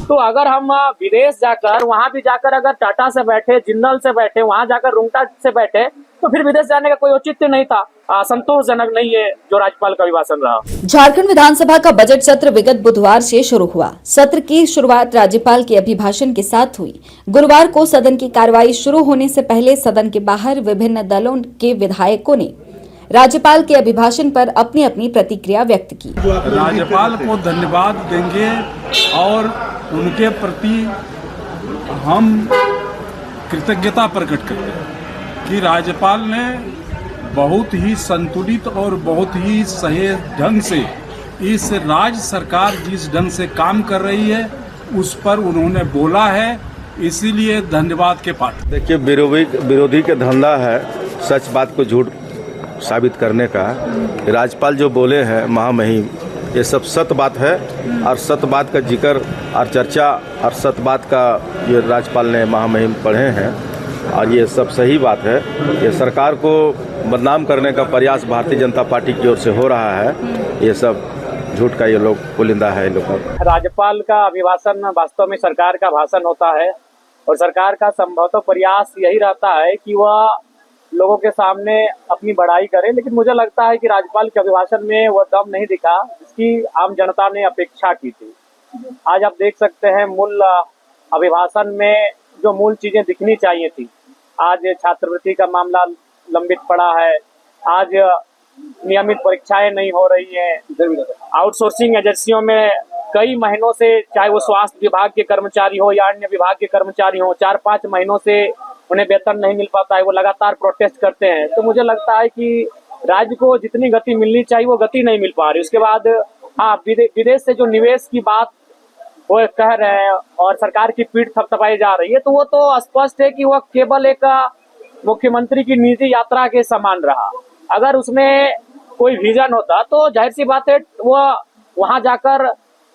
तो अगर हम विदेश जाकर वहां भी जाकर अगर टाटा से बैठे, जिंदल से बैठे, वहां जाकर रुंगटा से बैठे तो फिर विदेश जाने का कोई औचित्य नहीं था। संतोषजनक नहीं है जो राज्यपाल का अभिभाषण रहा। झारखंड विधानसभा का बजट सत्र विगत बुधवार से शुरू हुआ। सत्र की शुरुआत राज्यपाल के अभिभाषण के साथ हुई। गुरुवार को सदन की कार्यवाही शुरू होने से पहले सदन के बाहर विभिन्न दलों के विधायकों ने राज्यपाल के अभिभाषण पर अपनी अपनी प्रतिक्रिया व्यक्त की। राज्यपाल को धन्यवाद देंगे और उनके प्रति हम कृतज्ञता प्रकट करते हैं कि राज्यपाल ने बहुत ही संतुलित और बहुत ही सही ढंग से इस राज्य सरकार जिस ढंग से काम कर रही है उस पर उन्होंने बोला है, इसीलिए धन्यवाद के पात्र। देखिए, विरोधी के धंधा है सच बात को झूठ साबित करने का। राज्यपाल जो बोले हैं महामहिम, ये सब सत्य बात है और सत्य बात का जिक्र और चर्चा और सत्य बात का ये राज्यपाल ने महामहिम पढ़े हैं और ये सब सही बात है। ये सरकार को बदनाम करने का प्रयास भारतीय जनता पार्टी की ओर से हो रहा है। ये सब झूठ का ये लोग पुलिंदा है। राज्यपाल का अभिभाषण वास्तव में सरकार का भाषण होता है और सरकार का संभवतः प्रयास यही रहता है कि वह लोगों के सामने अपनी बड़ाई करे, लेकिन मुझे लगता है कि राज्यपाल के अभिभाषण में वह दम नहीं दिखा जिसकी आम जनता ने अपेक्षा की थी। आज आप देख सकते हैं मूल अभिभाषण में जो मूल चीजें दिखनी चाहिए थी, आज छात्रवृत्ति का मामला लंबित पड़ा है, आज नियमित परीक्षाएं नहीं हो रही हैं, आउटसोर्सिंग एजेंसियों में कई महीनों से, चाहे वो स्वास्थ्य विभाग के कर्मचारी हो या अन्य विभाग के कर्मचारी हो, 4-5 महीनों से उन्हें वेतन नहीं मिल पाता है, वो लगातार प्रोटेस्ट करते हैं। तो मुझे लगता है कि राज्य को जितनी गति मिलनी चाहिए वो गति नहीं मिल पा रही। उसके बाद हाँ, विदेश से जो निवेश की बात वो कह रहे हैं और सरकार की पीठ थपथपाई जा रही है, तो वो तो स्पष्ट है कि वह केवल एक मुख्यमंत्री की निजी यात्रा के समान रहा। अगर उसमें कोई विजन होता तो जाहिर सी बात है वह वहां जाकर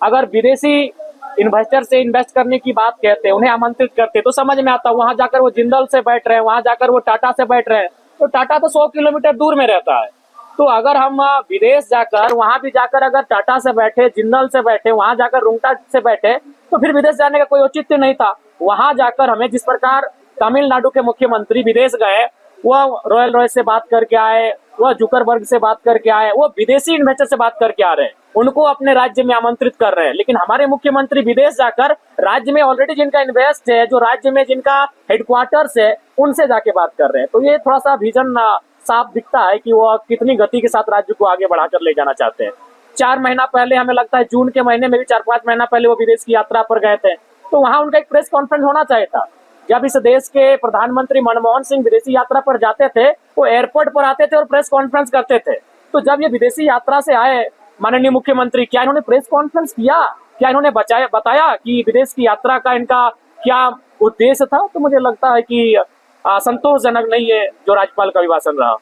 अगर विदेशी इन्वेस्टर से इन्वेस्ट करने की बात कहते, उन्हें आमंत्रित करते तो समझ में आता। वहां जाकर वो जिंदल से बैठ रहे हैं, वहां जाकर वो टाटा से बैठ रहे हैं, तो टाटा तो 100 किलोमीटर दूर में रहता है। तो अगर हम विदेश जाकर वहां भी जाकर अगर टाटा से बैठे, जिंदल से बैठे, वहां जाकर रुंगटा से बैठे तो फिर विदेश जाने का कोई औचित्य नहीं था। वहां जाकर हमें जिस प्रकार तमिलनाडु के मुख्यमंत्री विदेश गए, वह रॉयल रॉयस से बात करके आए, वह जुकरबर्ग से बात करके आए, वो विदेशी इन्वेस्टर से बात करके आ रहे हैं, उनको अपने राज्य में आमंत्रित कर रहे हैं। लेकिन हमारे मुख्यमंत्री विदेश जाकर राज्य में ऑलरेडी जिनका इन्वेस्ट है, जो राज्य में जिनका हेडक्वार्टर्स है, उनसे जाके बात कर रहे हैं। तो ये थोड़ा सा विजन साफ दिखता है कि वो कितनी गति के साथ राज्य को आगे बढ़ाकर ले जाना चाहते हैं। 4 महीना पहले, हमें लगता है जून के महीने में भी 4-5 महीना पहले वो विदेश की यात्रा पर गए थे, तो वहां उनका एक प्रेस कॉन्फ्रेंस होना चाहिए था। जब इस देश के प्रधानमंत्री मनमोहन सिंह विदेशी यात्रा पर जाते थे, वो एयरपोर्ट पर आते थे और प्रेस कॉन्फ्रेंस करते थे। तो जब ये विदेशी यात्रा से आए माननीय मुख्यमंत्री, क्या इन्होंने प्रेस कॉन्फ्रेंस किया? क्या इन्होंने बताया कि विदेश की यात्रा का इनका क्या उद्देश्य था? तो मुझे लगता है कि संतोषजनक नहीं है जो राज्यपाल का अभिभाषण रहा।